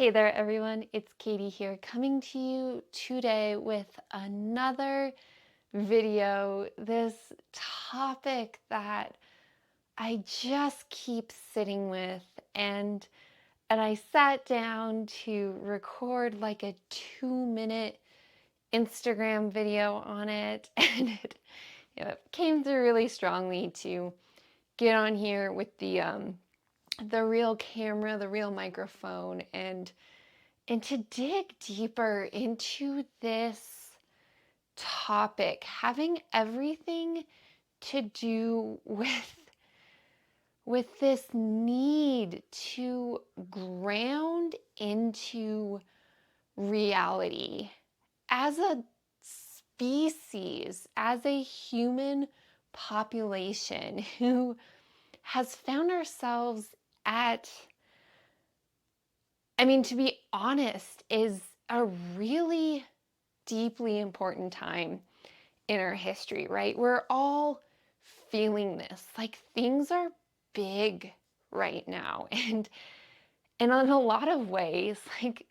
Hey there, everyone. It's Katie here, coming to you today with another video. This topic that I just keep sitting with, and I sat down to record like a 2-minute Instagram video on it, and it came through really strongly to get on here with the real camera, the real microphone, and to dig deeper into this topic, having everything to do with this need to ground into reality as a species, as a human population who has found ourselves at, to be honest, is a really deeply important time in our history, right? We're all feeling this. Like things are big right now. And in a lot of ways, like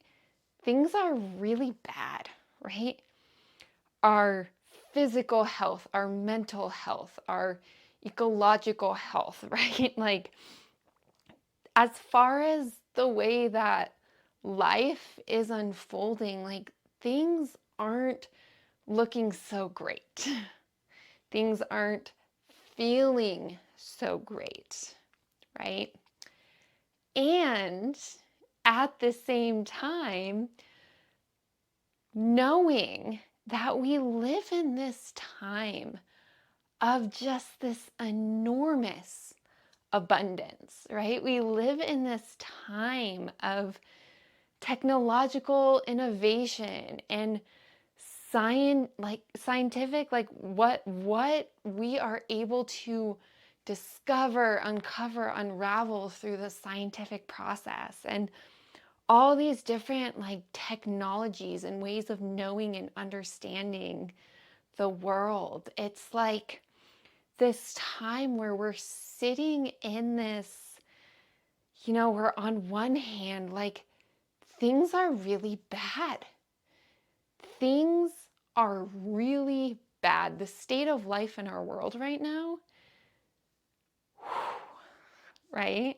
things are really bad, right? Our physical health, our mental health, our ecological health, right? Like as far as the way that life is unfolding, like things aren't looking so great. Things aren't feeling so great, right? And at the same time, knowing that we live in this time of just this enormous abundance, right? We live in this time of technological innovation and scientific, like what we are able to discover, uncover, unravel through the scientific process, and all these different like technologies and ways of knowing and understanding the world. It's like this time where we're sitting in this, we're on one hand, like things are really bad. Things are really bad. The state of life in our world right now, right?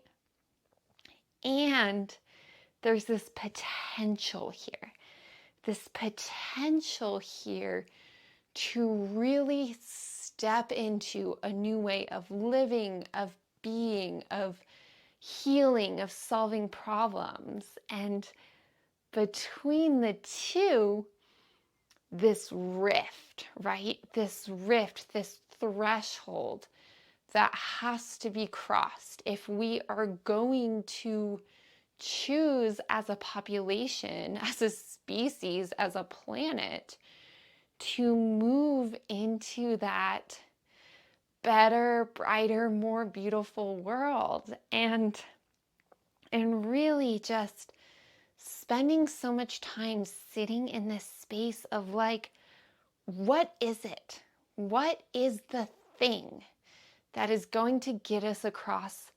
And there's this potential here to really step into a new way of living, of being, of healing, of solving problems. And between the two, this rift, right? This threshold that has to be crossed if we are going to choose as a population, as a species, as a planet, to move into that better, brighter, more beautiful world. And really just spending so much time sitting in this space of like, what is it? What is the thing that is going to get us across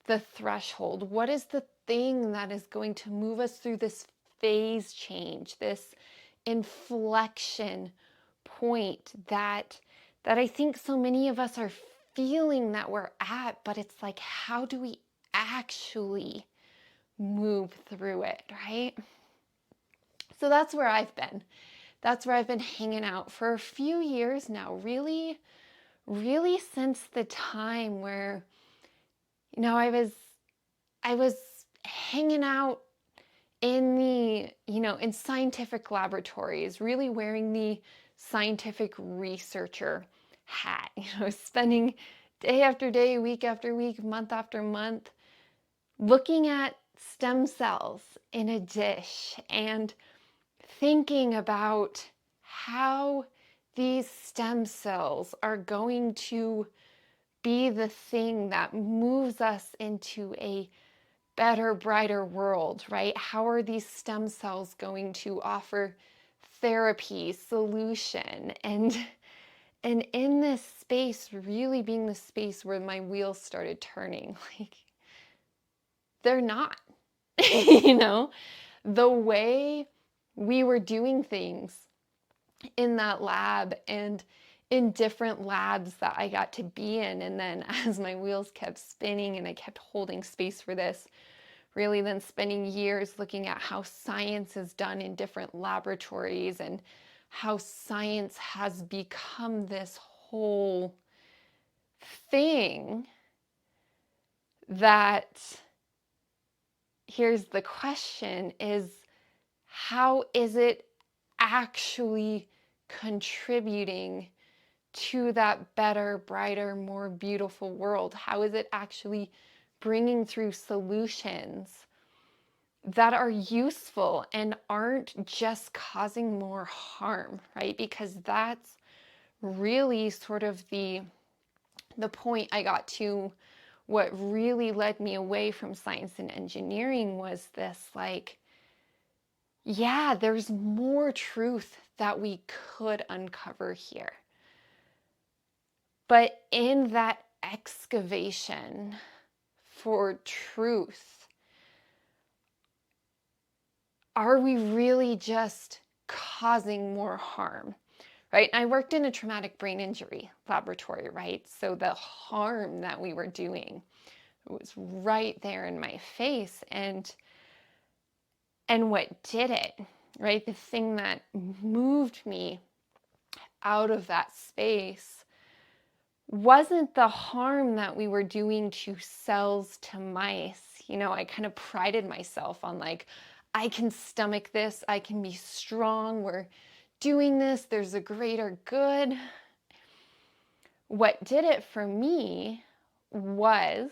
the threshold? What is the thing that is going to move us through this phase change, this inflection point that I think so many of us are feeling that we're at, but it's like, how do we actually move through it, right? So that's where I've been. That's where I've been hanging out for a few years now, really since the time where, I was hanging out in in scientific laboratories, really wearing the scientific researcher hat, spending day after day, week after week, month after month, looking at stem cells in a dish and thinking about how these stem cells are going to be the thing that moves us into a better, brighter world, right? How are these stem cells going to offer therapy, solution? And in this space, really being the space where my wheels started turning, like they're not, you know? the way we were doing things in that lab and in different labs that I got to be in. And then as my wheels kept spinning and I kept holding space for this, really then spending years looking at how science is done in different laboratories and how science has become this whole thing that, here's the question, is how is it actually contributing to that better, brighter, more beautiful world? How is it actually bringing through solutions that are useful and aren't just causing more harm, right? Because that's really sort of the point I got to. What really led me away from science and engineering was this, like, yeah, there's more truth that we could uncover here. But in that excavation for truth, are we really just causing more harm? Right? And I worked in a traumatic brain injury laboratory, right? So the harm that we were doing was right there in my face. And what did it, right? The thing that moved me out of that space wasn't the harm that we were doing to cells, to mice. You know, I kind of prided myself on, like, I can stomach this, I can be strong, we're doing this, there's a greater good. What did it for me was,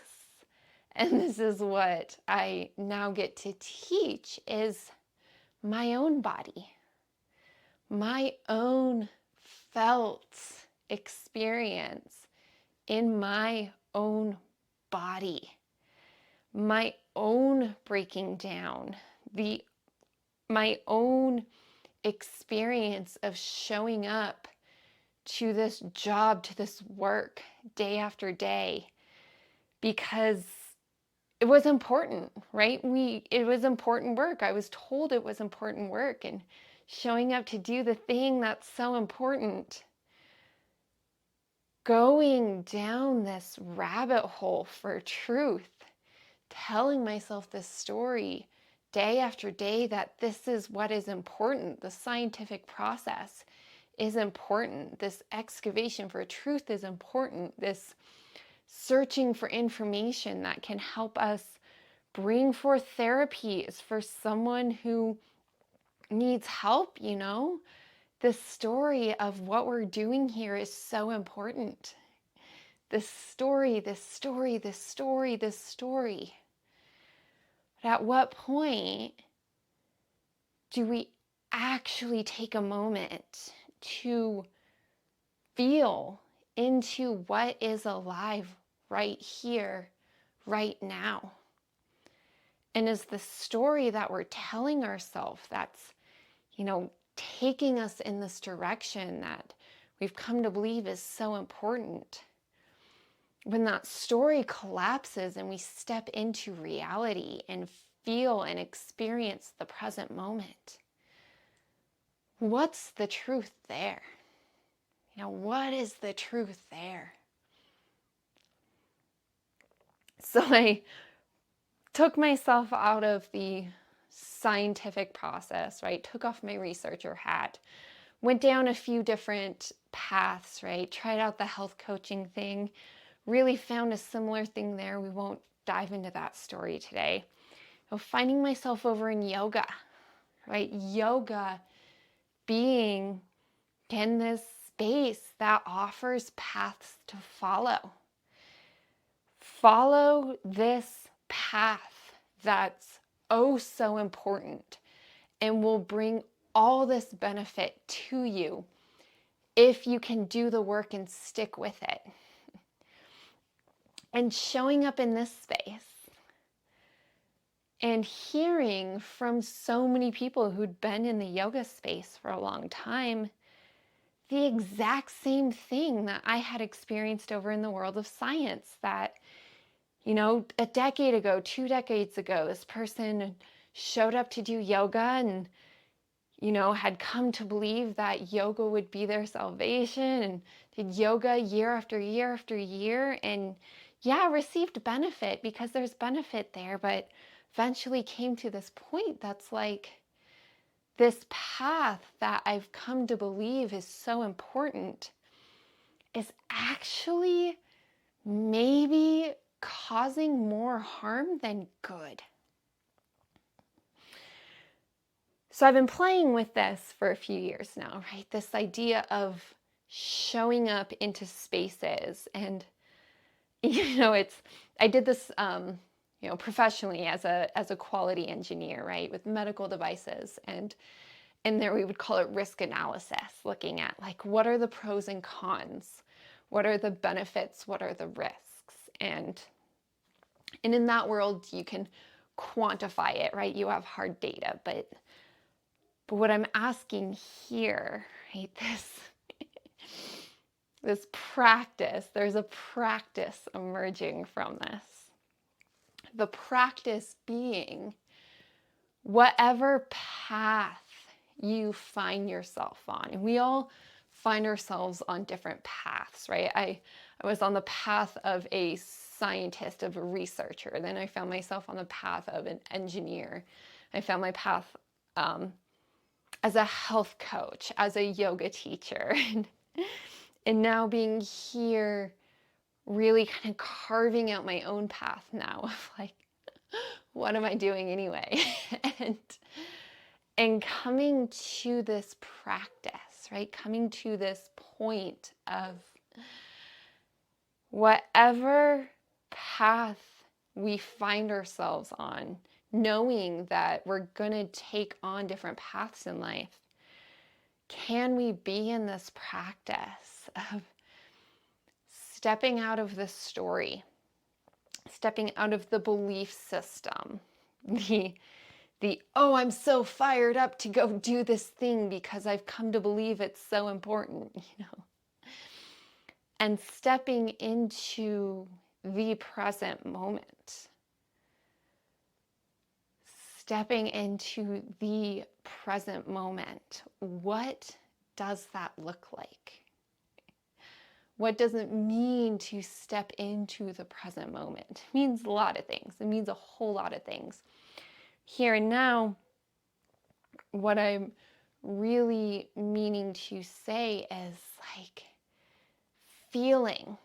and this is what I now get to teach, is my own body, my own felt experience in my own body, my own breaking down, my own experience of showing up to this job, to this work day after day, because it was important, right? It was important work. I was told it was important work, and showing up to do the thing that's so important. Going down this rabbit hole for truth, telling myself this story day after day that this is what is important. The scientific process is important. This excavation for truth is important. This searching for information that can help us bring forth therapies for someone who needs help, you know? This story of what we're doing here is so important. This story, this story, this story, this story. But at what point do we actually take a moment to feel into what is alive right here, right now? And is the story that we're telling ourselves that's, you know, taking us in this direction that we've come to believe is so important, when that story collapses and we step into reality and feel and experience the present moment, what's the truth there? You know, what is the truth there? So I took myself out of the scientific process, right? Took off my researcher hat, went down a few different paths, right? Tried out the health coaching thing, really found a similar thing there. We won't dive into that story today. Finding myself over in yoga, right? Yoga being in this space that offers paths to follow. Follow this path that's oh so important and will bring all this benefit to you if you can do the work and stick with it. And showing up in this space and hearing from so many people who'd been in the yoga space for a long time the exact same thing that I had experienced over in the world of science, that, you know, a decade ago, 2 decades ago, this person showed up to do yoga and, had come to believe that yoga would be their salvation and did yoga year after year after year and yeah, received benefit because there's benefit there, but eventually came to this point that's like this path that I've come to believe is so important is actually maybe causing more harm than good. So I've been playing with this for a few years now, right? This idea of showing up into spaces and, I did this, professionally as a quality engineer, right? With medical devices. And in there we would call it risk analysis, looking at like, what are the pros and cons? What are the benefits? What are the risks? And in that world, you can quantify it, right? You have hard data, but what I'm asking here, right, this practice, there's a practice emerging from this. The practice being whatever path you find yourself on. And we all find ourselves on different paths, right? I was on the path of a scientist, of a researcher. Then I found myself on the path of an engineer. I found my path as a health coach, as a yoga teacher, and now being here, really kind of carving out my own path now of like, what am I doing anyway? and coming to this practice, right? Coming to this point of whatever path we find ourselves on, knowing that we're going to take on different paths in life, can we be in this practice of stepping out of the story, stepping out of the belief system, oh, I'm so fired up to go do this thing because I've come to believe it's so important, and stepping into the present moment. Stepping into the present moment. What does that look like? What does it mean to step into the present moment? It means a lot of things. It means a whole lot of things. Here and now, what I'm really meaning to say is like feeling,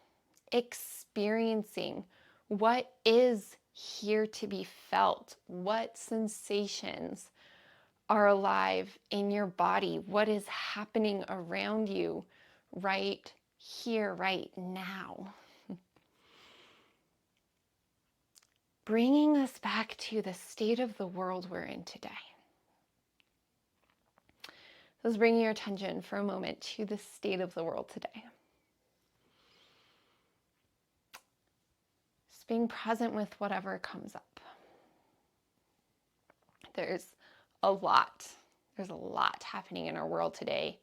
experiencing what is here to be felt, what sensations are alive in your body, what is happening around you right here, right now. Bringing us back to the state of the world we're in today. Let's bring your attention for a moment to the state of the world today. Just being present with whatever comes up. There's a lot happening in our world today.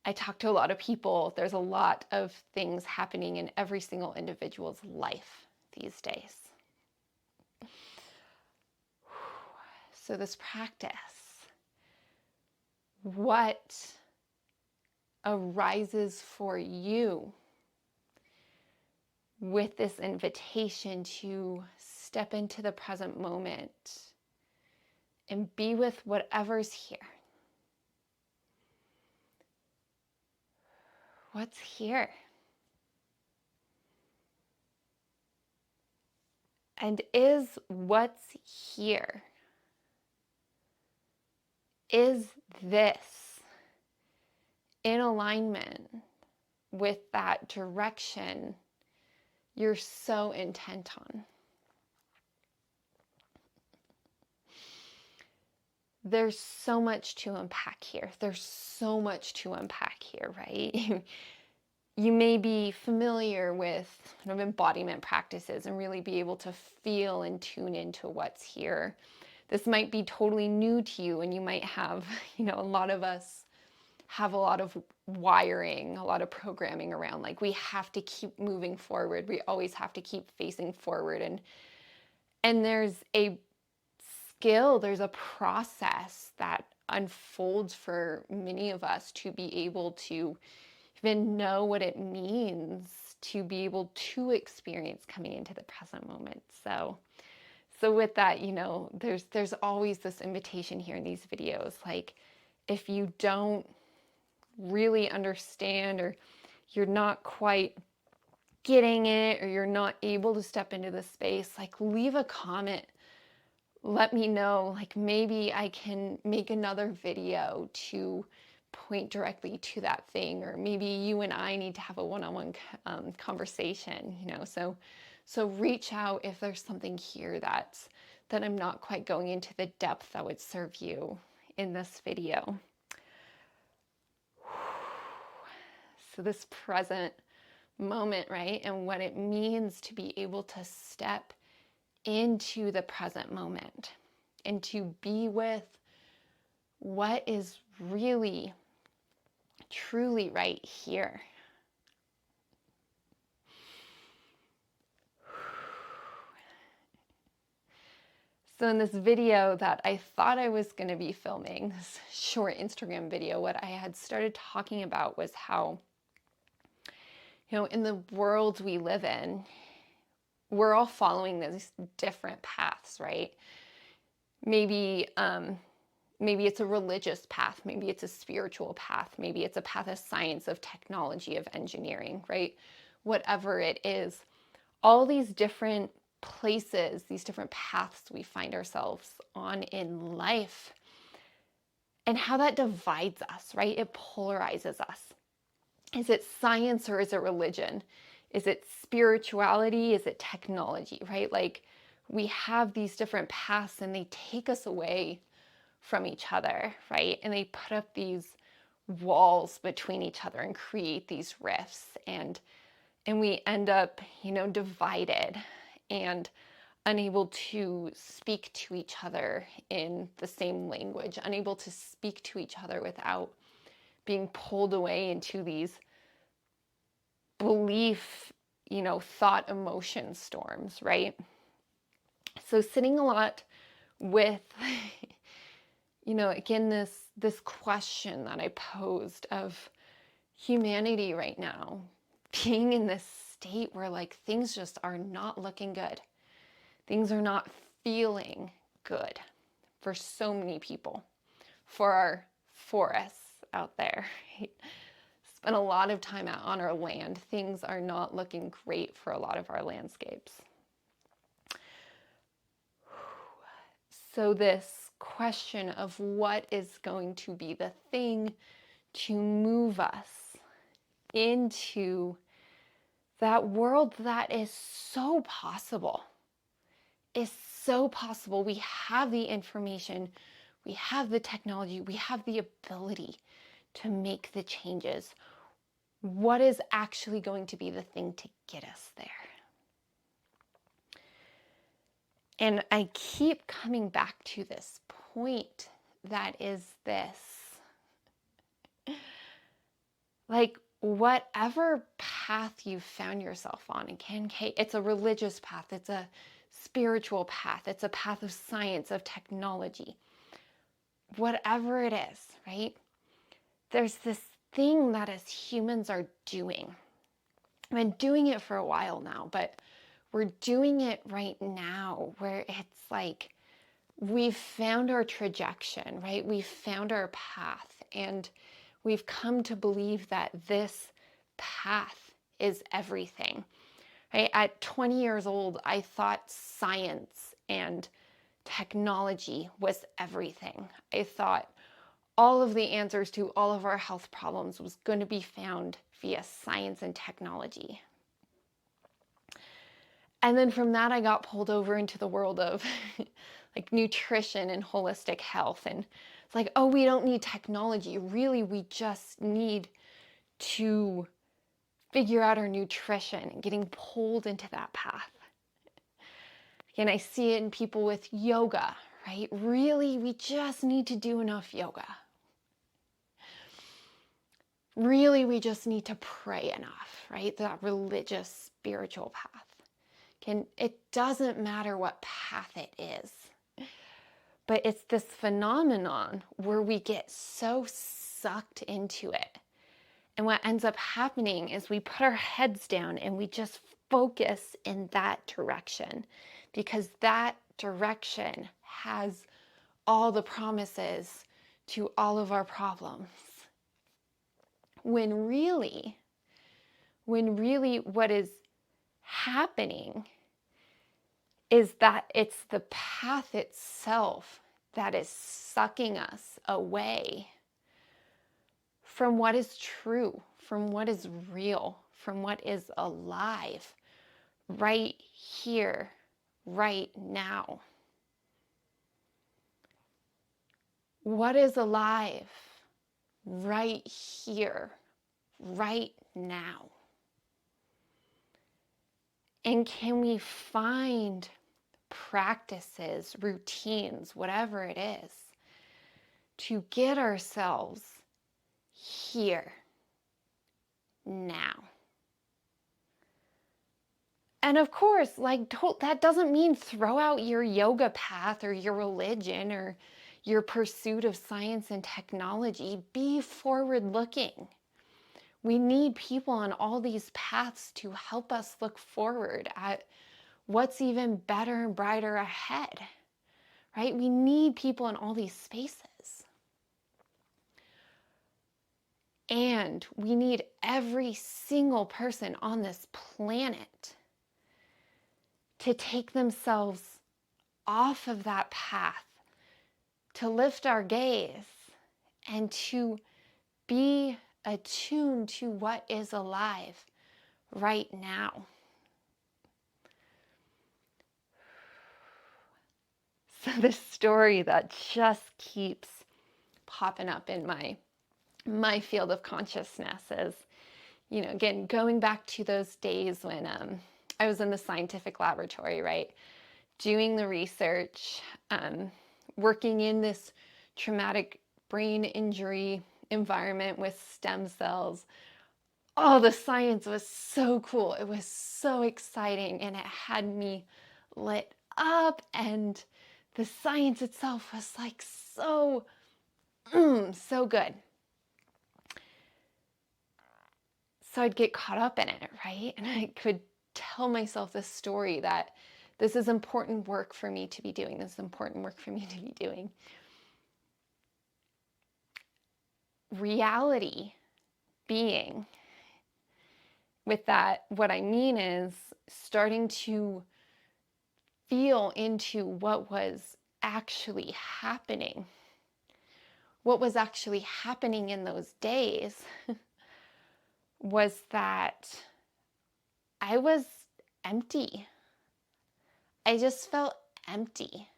I talk to a lot of people. There's a lot of things happening in every single individual's life these days. So this practice, what arises for you with this invitation to step into the present moment and be with whatever's here? What's here? And is what's here, is this in alignment with that direction you're so intent on? There's so much to unpack here. Right? You may be familiar with embodiment practices and really be able to feel and tune into what's here. This might be totally new to you, and you might have, a lot of us have a lot of wiring, a lot of programming around, like we have to keep moving forward. We always have to keep facing forward. And there's a skill, there's a process that unfolds for many of us to be able to even know what it means to be able to experience coming into the present moment. So with that, there's always this invitation here in these videos. Like, if you don't really understand, or you're not quite getting it, or you're not able to step into the space, like, leave a comment. Let me know, like, maybe I can make another video to point directly to that thing, or maybe you and I need to have a one-on-one conversation, so reach out if there's something here that I'm not quite going into the depth that would serve you in this video. So this present moment, right? And what it means to be able to step into the present moment and to be with what is really, truly right here. So in this video that I thought I was going to be filming, this short Instagram video, what I had started talking about was how, in the world we live in, we're all following these different paths, right? Maybe it's a religious path, maybe it's a spiritual path, maybe it's a path of science, of technology, of engineering, right? Whatever it is, all these different places, these different paths we find ourselves on in life, and how that divides us, right? It polarizes us. Is it science or is it religion? Is it spirituality? Is it technology, right? Like, we have these different paths and they take us away from each other, right? And they put up these walls between each other and create these rifts, and we end up, divided and unable to speak to each other in the same language, unable to speak to each other without being pulled away into these belief, thought, emotion storms, right? So sitting a lot with, again, this question that I posed of humanity right now being in this state where, like, things just are not looking good. Things are not feeling good for so many people, for our forests out there, right? Spent a lot of time out on our land. Things are not looking great for a lot of our landscapes. So this question of what is going to be the thing to move us into that world that is so possible, is so possible. We have the information, we have the technology, we have the ability to make the changes. What is actually going to be the thing to get us there? And I keep coming back to this point that is this. Like, whatever path you found yourself on, again, it's a religious path, it's a spiritual path, it's a path of science, of technology, whatever it is, right? There's this thing that as humans are doing. I've been doing it for a while now, but we're doing it right now where it's like we've found our trajectory, right? We've found our path, and we've come to believe that this path is everything, right? At 20 years old, I thought science and technology was everything. I thought all of the answers to all of our health problems was going to be found via science and technology. And then from that, I got pulled over into the world of like nutrition and holistic health. And it's like, oh, we don't need technology. Really, we just need to figure out our nutrition, and getting pulled into that path. And I see it in people with yoga, right? Really, we just need to do enough yoga. Really, we just need to pray enough, right? That religious, spiritual path. It doesn't matter what path it is. But it's this phenomenon where we get so sucked into it. And what ends up happening is we put our heads down and we just focus in that direction, because that direction has all the promises to all of our problems. When really what is happening is that it's the path itself that is sucking us away from what is true, from what is real, from what is alive right here, right now. What is alive right here, right now? And can we find practices, routines, whatever it is, to get ourselves here, now? And of course, that doesn't mean throw out your yoga path or your religion or your pursuit of science and technology. Be forward-looking. We need people on all these paths to help us look forward at what's even better and brighter ahead, right? We need people in all these spaces. And we need every single person on this planet to take themselves off of that path, to lift our gaze, and to be attuned to what is alive right now. So this story that just keeps popping up in my field of consciousness is, again, going back to those days when I was in the scientific laboratory, right? Doing the research, working in this traumatic brain injury environment with stem cells. Oh, the science was so cool. It was so exciting, and it had me lit up, and the science itself was like so good. So I'd get caught up in it, right? And I could tell myself this story that this is important work for me to be doing. This is important work for me to be doing. Reality being, with that, what I mean is starting to feel into what was actually happening. What was actually happening in those days was that I was empty. I just felt empty.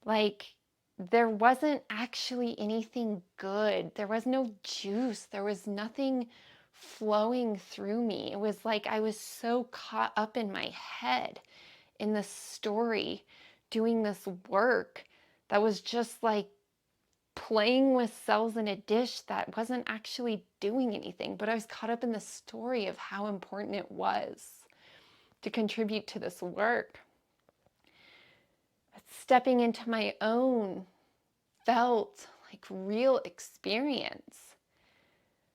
Like there wasn't actually anything good. There was no juice. There was nothing flowing through me. It was like I was so caught up in my head, in the story, doing this work that was just like playing with cells in a dish that wasn't actually doing anything. But I was caught up in the story of how important it was to contribute to this work. But stepping into my own felt like real experience.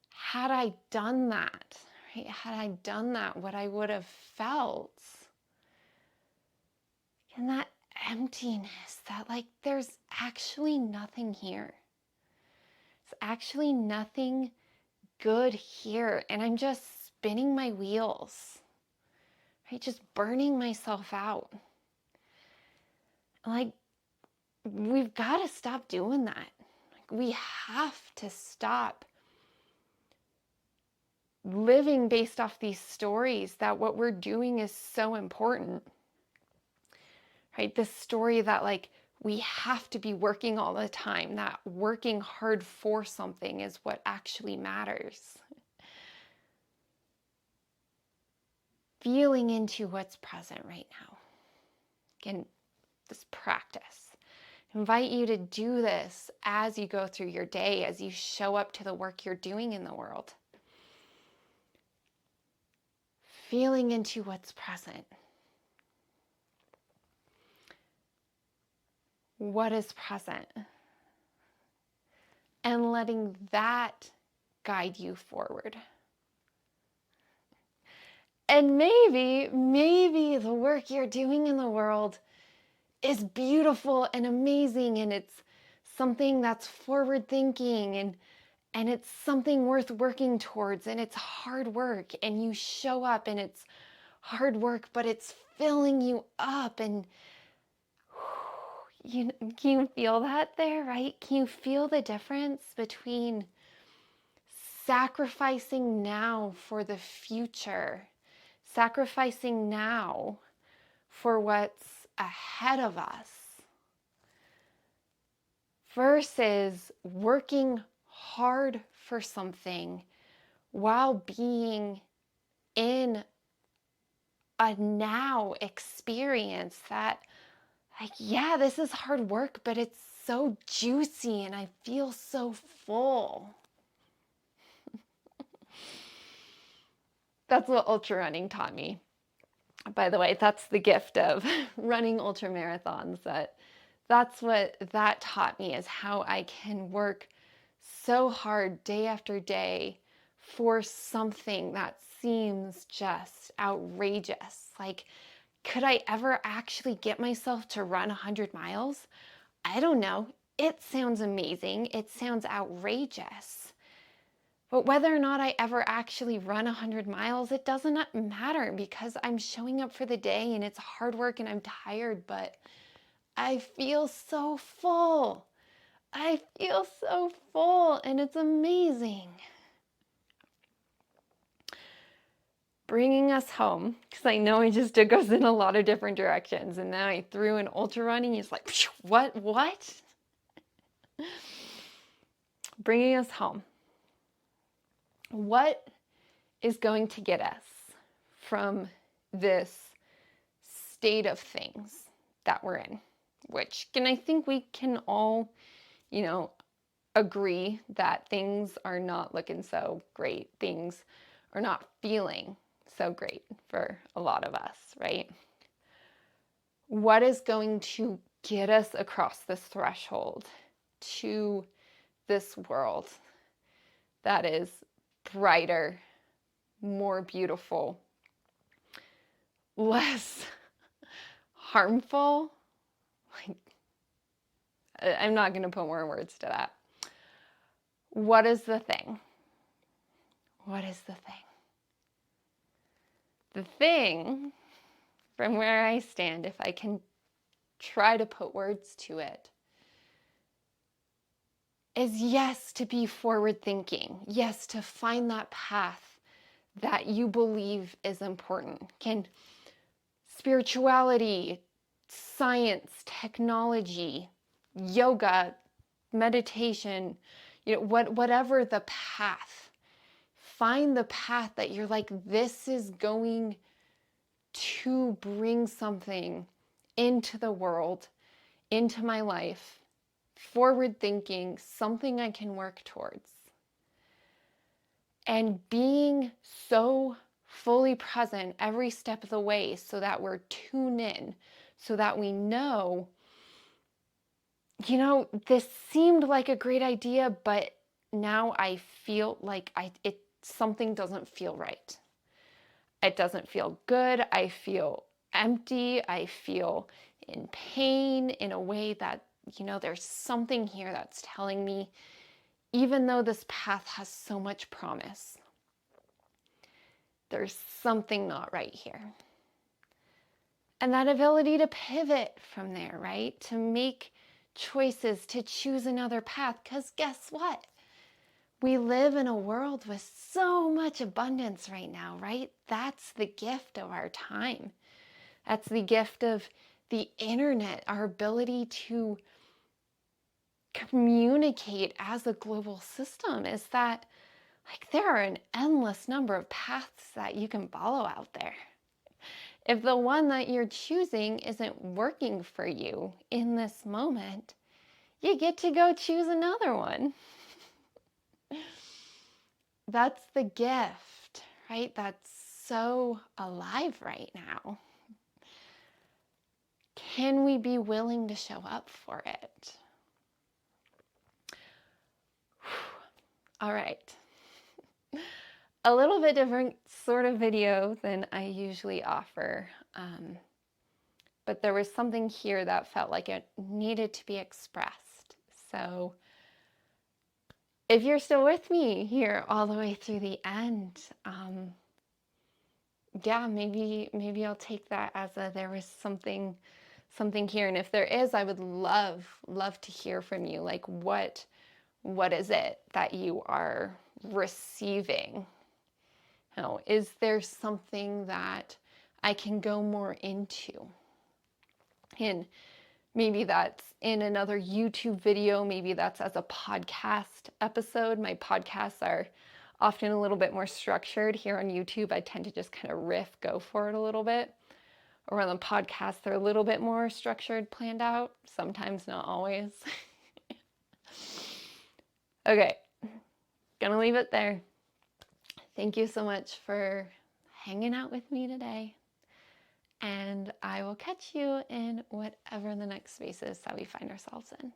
Had I done that, right? Had I done that, what I would have felt, and that emptiness, that like there's actually nothing here. There's actually nothing good here, and I'm just spinning my wheels, right? Just burning myself out. Like, we've got to stop doing that. Like, we have to stop living based off these stories that what we're doing is so important, right? This story that like we have to be working all the time, that working hard for something is what actually matters. Feeling into what's present right now. Again, this practice. I invite you to do this as you go through your day, as you show up to the work you're doing in the world. Feeling into what's present. what is present, and letting that guide you forward. And maybe the work you're doing in the world is beautiful and amazing, and it's something that's forward thinking, and it's something worth working towards, and it's hard work, and you show up and it's hard work, but it's filling you up. And can you feel that there, right? Can you feel the difference between sacrificing now for the future, sacrificing now for what's ahead of us, versus working hard for something while being in a now experience that, like, yeah, this is hard work, but it's so juicy and I feel so full. That's what ultra running taught me. By the way, that's the gift of running ultra marathons. That's what that taught me, is how I can work so hard day after day for something that seems just outrageous. Like, could I ever actually get myself to run 100 miles? I don't know. It sounds amazing. It sounds outrageous. But whether or not I ever actually run 100 miles, it does not matter, because I'm showing up for the day and it's hard work and I'm tired, but I feel so full. I feel so full, and it's amazing. Bringing us home, because I know I just took us in a lot of different directions, and now I threw in ultra running. It's like, what? Bringing us home. What is going to get us from this state of things that we're in? Which, and I think we can all, agree that things are not looking so great. Things are not feeling so great for a lot of us, right? What is going to get us across this threshold to this world that is brighter, more beautiful, less harmful? Like, I'm not going to put more words to that. What is the thing? What is the thing? The thing, from where I stand, if I can try to put words to it, is yes, to be forward thinking. Yes, to find that path that you believe is important. Can spirituality, science, technology, yoga, meditation, whatever the path, find the path that you're like, this is going to bring something into the world, into my life, forward thinking, something I can work towards. And being so fully present every step of the way, so that we're tuned in, so that we know, this seemed like a great idea, but now I feel like something doesn't feel right. It doesn't feel good. I feel empty. I feel in pain in a way that, there's something here that's telling me, even though this path has so much promise, there's something not right here. And that ability to pivot from there, right? To make choices, to choose another path. Because guess what? We live in a world with so much abundance right now, right? That's the gift of our time. That's the gift of the internet, our ability to communicate as a global system, is that, like, there are an endless number of paths that you can follow out there. If the one that you're choosing isn't working for you in this moment, you get to go choose another one. That's the gift, right? That's so alive right now. can we be willing to show up for it? All right. A little bit different sort of video than I usually offer. But there was something here that felt like it needed to be expressed. So if you're still with me here all the way through the end, yeah, maybe I'll take that as there was something here. And if there is, I would love to hear from you. Like, what is it that you are receiving? You know, is there something that I can go more into? And maybe that's in another YouTube video. Maybe that's as a podcast episode. My podcasts are often a little bit more structured. Here on YouTube, I tend to just kind of riff, go for it a little bit. Or on the podcast, they're a little bit more structured, planned out. Sometimes, not always. Okay, gonna leave it there. Thank you so much for hanging out with me today. And I will catch you in whatever the next space is that we find ourselves in.